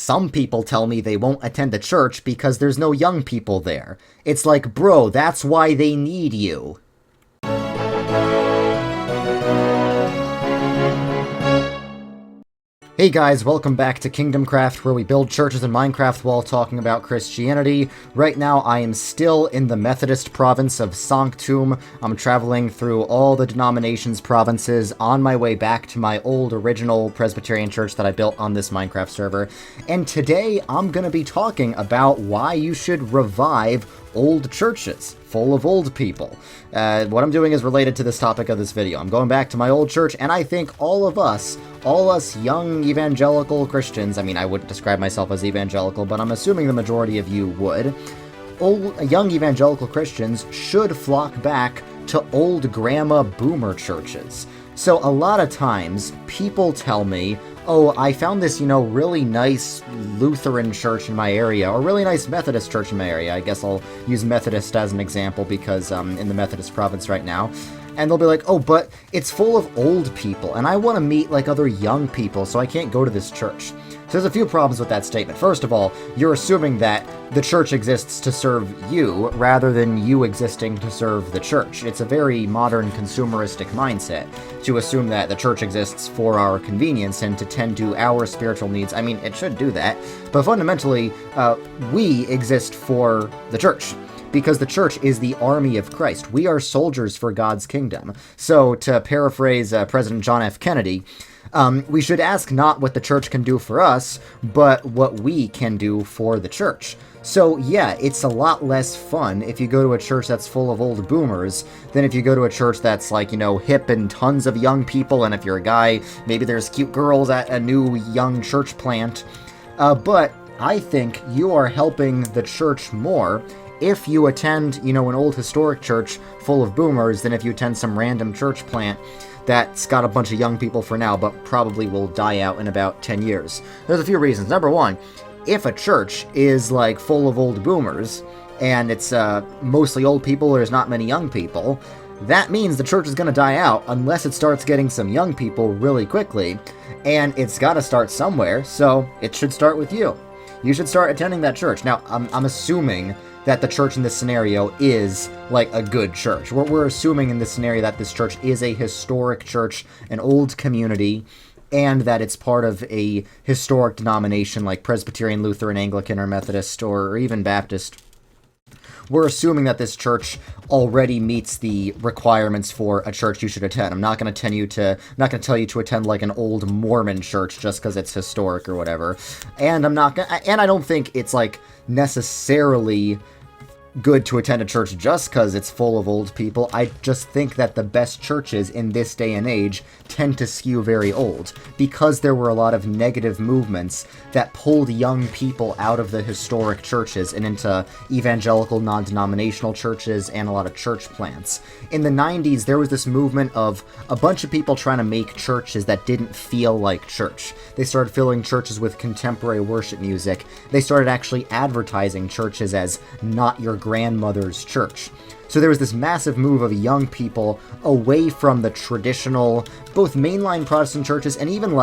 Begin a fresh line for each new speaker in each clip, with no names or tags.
some people tell me they won't attend a church because there's no young people there. It's like, bro, that's why they need you. Hey guys, welcome back to KingdomCraft, where we build churches in Minecraft while talking about Christianity. Right now, I am still in the Methodist province of Sanctum. I'm traveling through all the denominations' provinces on my way back to my old original Presbyterian church that I built on this Minecraft server. And today, I'm going to be talking about why you should revive old churches full of old people. What I'm doing is related to this topic of this video. I'm going back to my old church, and I think all us young evangelical Christians, I mean, I wouldn't describe myself as evangelical, but I'm assuming the majority of you would, young evangelical Christians should flock back to old grandma boomer churches. So a lot of times, people tell me, oh, I found this, really nice Lutheran church in my area, or really nice Methodist church in my area. I guess I'll use Methodist as an example because I'm in the Methodist province right now. And they'll be like, oh, but it's full of old people, and I want to meet, other young people, so I can't go to this church. So there's a few problems with that statement. First of all, you're assuming that the church exists to serve you, rather than you existing to serve the church. It's a very modern consumeristic mindset to assume that the church exists for our convenience and to tend to our spiritual needs. I mean, it should do that, but fundamentally, we exist for the church. Because the church is the army of Christ. We are soldiers for God's kingdom. So, to paraphrase President John F. Kennedy, we should ask not what the church can do for us, but what we can do for the church. So, yeah, it's a lot less fun if you go to a church that's full of old boomers than if you go to a church that's, hip and tons of young people, and if you're a guy, maybe there's cute girls at a new young church plant. But I think you are helping the church more if you attend, an old historic church full of boomers than if you attend some random church plant that's got a bunch of young people for now, but probably will die out in about 10 years. There's a few reasons. Number one, if a church is, full of old boomers, and it's mostly old people, there's not many young people, that means the church is going to die out unless it starts getting some young people really quickly, and it's got to start somewhere, so it should start with you. You should start attending that church. Now, I'm assuming that the church in this scenario is, a good church. We're assuming in this scenario that this church is a historic church, an old community, and that it's part of a historic denomination like Presbyterian, Lutheran, Anglican, or Methodist, or even Baptist. We're assuming that this church already meets the requirements for a church you should attend. I'm not going to tell you to attend an old Mormon church just because it's historic or whatever. And I don't think it's necessarily good to attend a church just because it's full of old people. I just think that the best churches in this day and age tend to skew very old because there were a lot of negative movements that pulled young people out of the historic churches and into evangelical non-denominational churches and a lot of church plants. In the 90s, there was this movement of a bunch of people trying to make churches that didn't feel like church. They started filling churches with contemporary worship music. They started actually advertising churches as not your grandmother's church. So there was this massive move of young people away from the traditional, both mainline Protestant churches and even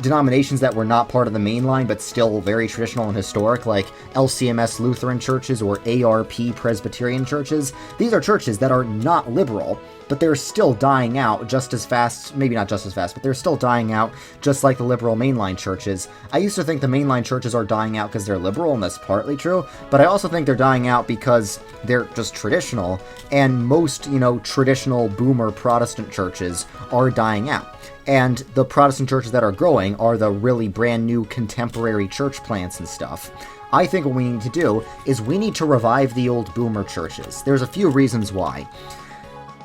denominations that were not part of the mainline but still very traditional and historic, like LCMS Lutheran churches or ARP Presbyterian churches. These are churches that are not liberal, but they're still dying out just as fast, maybe not just as fast, but they're still dying out just like the liberal mainline churches. I used to think the mainline churches are dying out because they're liberal, and that's partly true, but I also think they're dying out because they're just traditional, and most, traditional boomer Protestant churches are dying out. And the Protestant churches that are growing are the really brand new contemporary church plants and stuff. I think what we need to do is we need to revive the old boomer churches. There's a few reasons why.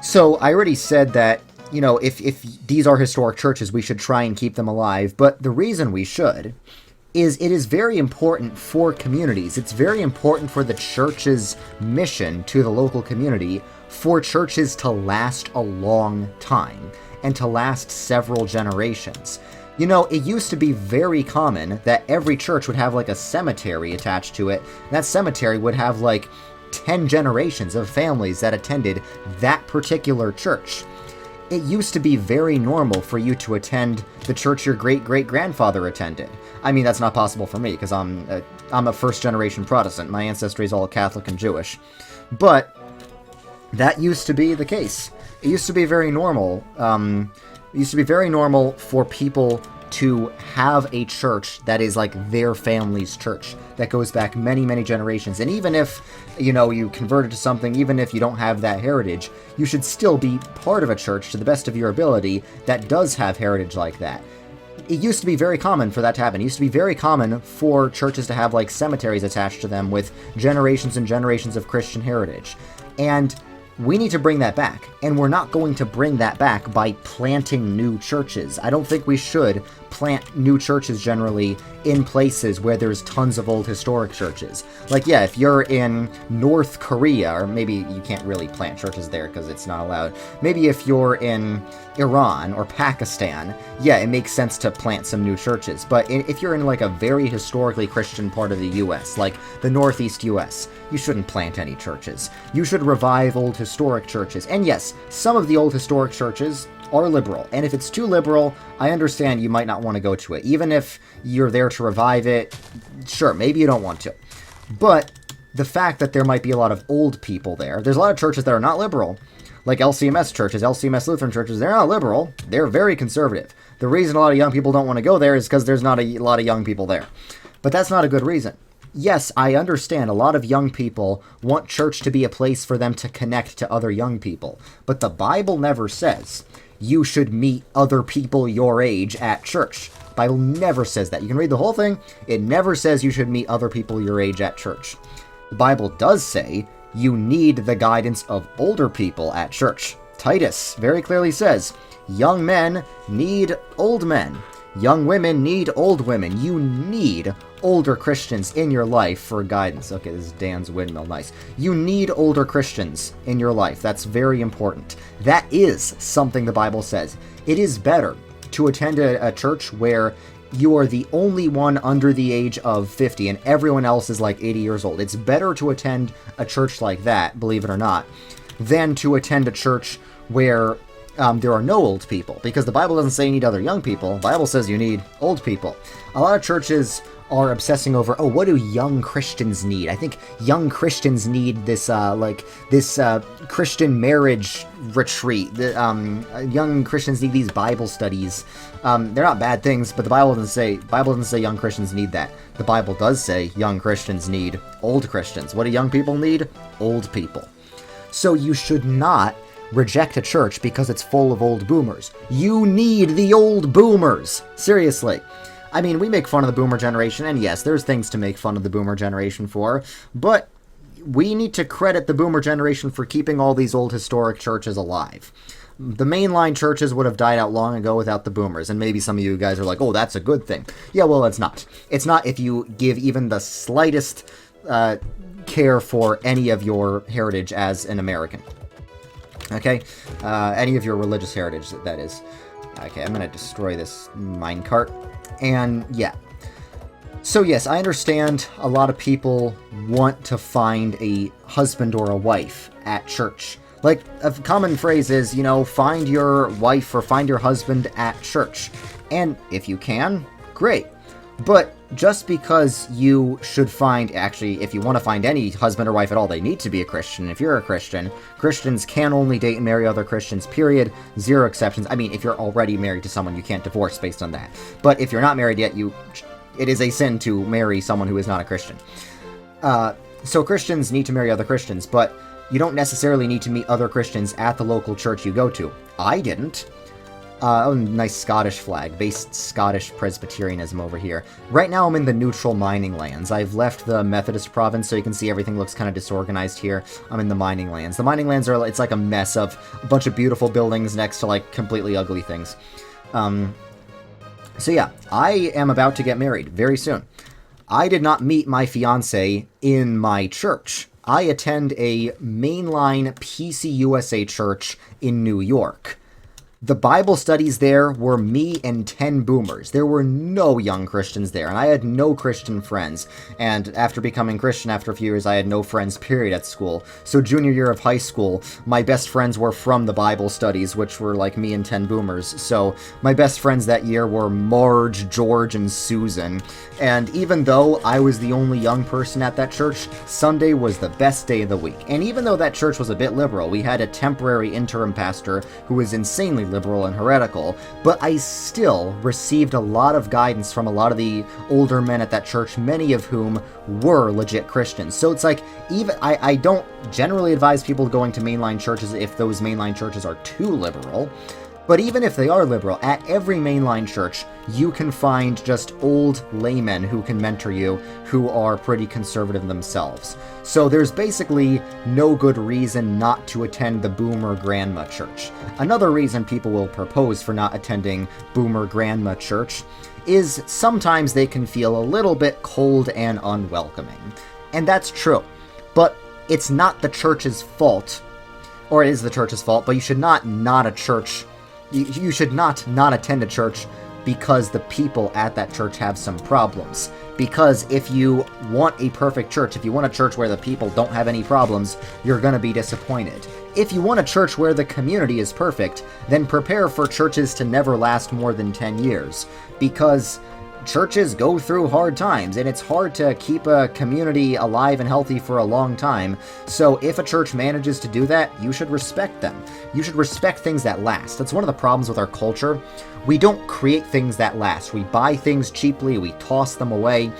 So I already said that, if these are historic churches, we should try and keep them alive. But the reason we should is it is very important for communities. It's very important for the church's mission to the local community for churches to last a long time and to last several generations. It used to be very common that every church would have a cemetery attached to it, and that cemetery would have 10 generations of families that attended that particular church. It used to be very normal for you to attend the church your great-great-grandfather attended. I mean, that's not possible for me, because I'm a first-generation Protestant. My ancestry is all Catholic and Jewish. But that used to be the case. It used to be very normal. It used to be very normal for people to have a church that is like their family's church, that goes back many, many generations. And even if, you converted to something, even if you don't have that heritage, you should still be part of a church to the best of your ability that does have heritage like that. It used to be very common for that to happen. It used to be very common for churches to have like cemeteries attached to them with generations and generations of Christian heritage. And we need to bring that back, and we're not going to bring that back by planting new churches. I don't think we should plant new churches generally in places where there's tons of old historic churches. Like, yeah, if you're in North Korea, or maybe you can't really plant churches there because it's not allowed. Maybe if you're in Iran or Pakistan, yeah, it makes sense to plant some new churches. But if you're in like a very historically Christian part of the US, like the Northeast US, you shouldn't plant any churches. You should revive old historic churches. And yes, some of the old historic churches are liberal, and if it's too liberal, I understand you might not want to go to it. Even if you're there to revive it, sure, maybe you don't want to. But the fact that there might be a lot of old people there's a lot of churches that are not liberal, like LCMS churches, LCMS Lutheran churches. They're not liberal, they're very conservative. The reason a lot of young people don't want to go there is because there's not a lot of young people there. But that's not a good reason. Yes, I understand a lot of young people want church to be a place for them to connect to other young people, but the Bible never says you should meet other people your age at church. The Bible never says that. You can read the whole thing. It never says you should meet other people your age at church. The Bible does say you need the guidance of older people at church. Titus very clearly says, young men need old men. Young women need old women. You need older Christians in your life for guidance. Okay, this is Dan's windmill. Nice. You need older Christians in your life. That's very important. That is something the Bible says. It is better to attend a church where you are the only one under the age of 50 and everyone else is like 80 years old. It's better to attend a church like that, believe it or not, than to attend a church where there are no old people, because the Bible doesn't say you need other young people. The Bible says you need old people. A lot of churches are obsessing over, what do young Christians need? I think young Christians need this Christian marriage retreat. Young Christians need these Bible studies. They're not bad things, but the Bible doesn't say young Christians need that. The Bible does say young Christians need old Christians. What do young people need? Old people. So you should not reject a church because it's full of old boomers. You need the old boomers. Seriously. I mean, we make fun of the boomer generation, and yes, there's things to make fun of the boomer generation for, but we need to credit the boomer generation for keeping all these old historic churches alive. The mainline churches would have died out long ago without the boomers, and maybe some of you guys are like, oh, that's a good thing. Yeah, well, it's not. It's not if you give even the slightest care for any of your heritage as an American. Okay? Any of your religious heritage, that is. Okay, I'm going to destroy this minecart. And yeah. So yes, I understand a lot of people want to find a husband or a wife at church. Like, a common phrase is, find your wife or find your husband at church. And if you can, great. But just because you should find, actually, if you want to find any husband or wife at all, they need to be a Christian. If you're a Christian, Christians can only date and marry other Christians, period. Zero exceptions. I mean, if you're already married to someone, you can't divorce based on that. But if you're not married yet, it is a sin to marry someone who is not a Christian. So Christians need to marry other Christians, but you don't necessarily need to meet other Christians at the local church you go to. I didn't. Nice Scottish flag, based Scottish Presbyterianism over here. Right now I'm in the neutral mining lands. I've left the Methodist province, so you can see everything looks kind of disorganized here. I'm in the mining lands. The mining lands it's like a mess of a bunch of beautiful buildings next to like completely ugly things. So yeah, I am about to get married very soon. I did not meet my fiance in my church. I attend a mainline PCUSA church in New York. The Bible studies there were me and 10 boomers. There were no young Christians there, and I had no Christian friends. And after becoming Christian after a few years, I had no friends, period, at school. So junior year of high school, my best friends were from the Bible studies, which were like me and 10 boomers. So my best friends that year were Marge, George, and Susan. And even though I was the only young person at that church, Sunday was the best day of the week. And even though that church was a bit liberal, we had a temporary interim pastor who was insanely liberal and heretical, but I still received a lot of guidance from a lot of the older men at that church, many of whom were legit Christians. So it's like, even I don't generally advise people going to mainline churches if those mainline churches are too liberal. But even if they are liberal, at every mainline church, you can find just old laymen who can mentor you, who are pretty conservative themselves. So there's basically no good reason not to attend the Boomer Grandma Church. Another reason people will propose for not attending Boomer Grandma Church is sometimes they can feel a little bit cold and unwelcoming. And that's true. But it's not the church's fault, or it is the church's fault, but you should not You should not attend a church because the people at that church have some problems. Because if you want a perfect church, if you want a church where the people don't have any problems, you're going to be disappointed. If you want a church where the community is perfect, then prepare for churches to never last more than 10 years. Because churches go through hard times, and it's hard to keep a community alive and healthy for a long time. So if a church manages to do that, you should respect them. You should respect things that last. That's one of the problems with our culture. We don't create things that last. We buy things cheaply, we toss them away.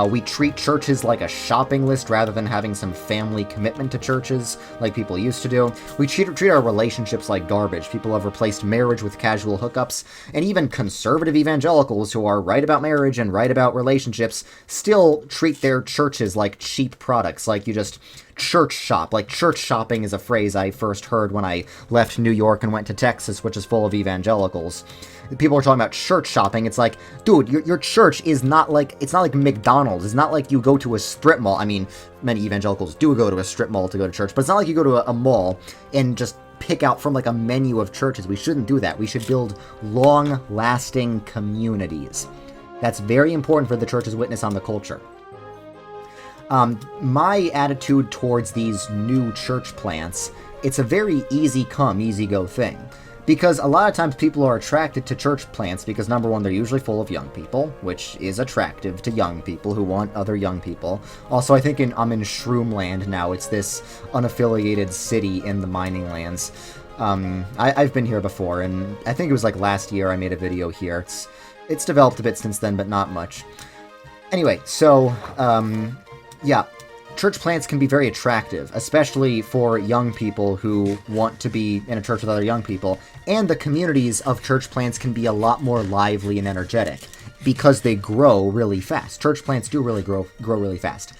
We treat churches like a shopping list rather than having some family commitment to churches like people used to do. We treat our relationships like garbage. People have replaced marriage with casual hookups, and even conservative evangelicals who are right about marriage and right about relationships still treat their churches like cheap products, like you just church shop. Like, church shopping is a phrase I first heard when I left New York and went to Texas, which is full of evangelicals. People are talking about church shopping. It's like, dude, your church is not like, it's not like McDonald's. It's not like you go to a strip mall. I mean, many evangelicals do go to a strip mall to go to church, but it's not like you go to a mall and just pick out from like a menu of churches. We shouldn't do that. We should build long-lasting communities. That's very important for the church's witness on the culture. My attitude towards these new church plants, it's a very easy come, easy go thing. Because a lot of times people are attracted to church plants because, number one, they're usually full of young people, which is attractive to young people who want other young people. Also, I think I'm in Shroomland now. It's this unaffiliated city in the mining lands. I've been here before, and I think it was like last year I made a video here. It's developed a bit since then, but not much. Anyway, so, yeah. Church plants can be very attractive, especially for young people who want to be in a church with other young people, and the communities of church plants can be a lot more lively and energetic because they grow really fast. Church plants do really grow really fast.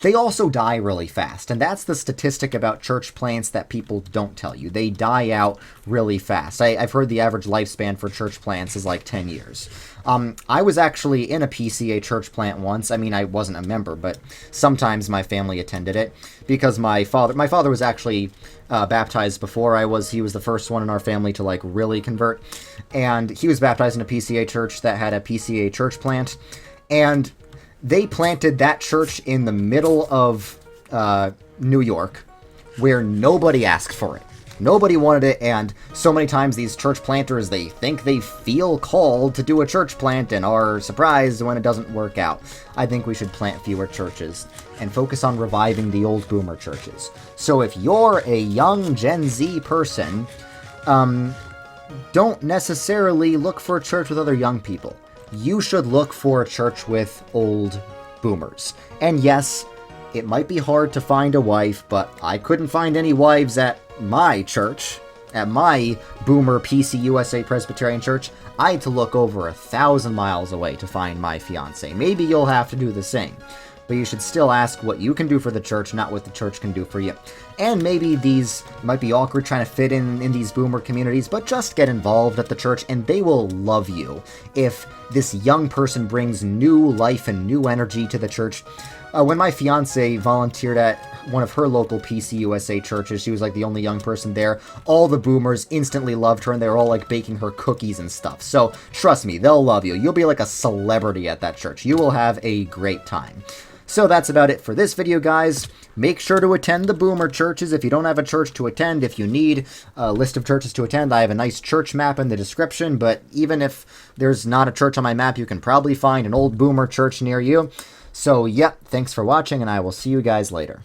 They also die really fast, and that's the statistic about church plants that people don't tell you. They die out really fast. I've heard the average lifespan for church plants is like 10 years. I was actually in a PCA church plant once. I mean, I wasn't a member, but sometimes my family attended it because my father was actually baptized before I was. He was the first one in our family to like really convert, and he was baptized in a PCA church that had a PCA church plant, and they planted that church in the middle of New York where nobody asked for it. Nobody wanted it, and so many times these church planters, they think they feel called to do a church plant and are surprised when it doesn't work out. I think we should plant fewer churches and focus on reviving the old boomer churches. So if you're a young Gen Z person, don't necessarily look for a church with other young people. You should look for a church with old boomers. And yes, it might be hard to find a wife, but I couldn't find any wives at my church, at my boomer PCUSA Presbyterian church. I had to look over 1,000 miles away to find my fiance. Maybe you'll have to do the same. But you should still ask what you can do for the church, not what the church can do for you. And maybe these might be awkward trying to fit in these boomer communities, but just get involved at the church and they will love you if this young person brings new life and new energy to the church. When my fiance volunteered at one of her local PCUSA churches. She was like the only young person there. All the boomers instantly loved her, and they were all like baking her cookies and stuff. So trust me, they'll love you. You'll be like a celebrity at that church. You will have a great time. So that's about it for this video, guys. Make sure to attend the boomer churches. If you don't have a church to attend, if you need a list of churches to attend, I have a nice church map in the description. But even if there's not a church on my map, you can probably find an old boomer church near you. So, yep, thanks for watching, and I will see you guys later.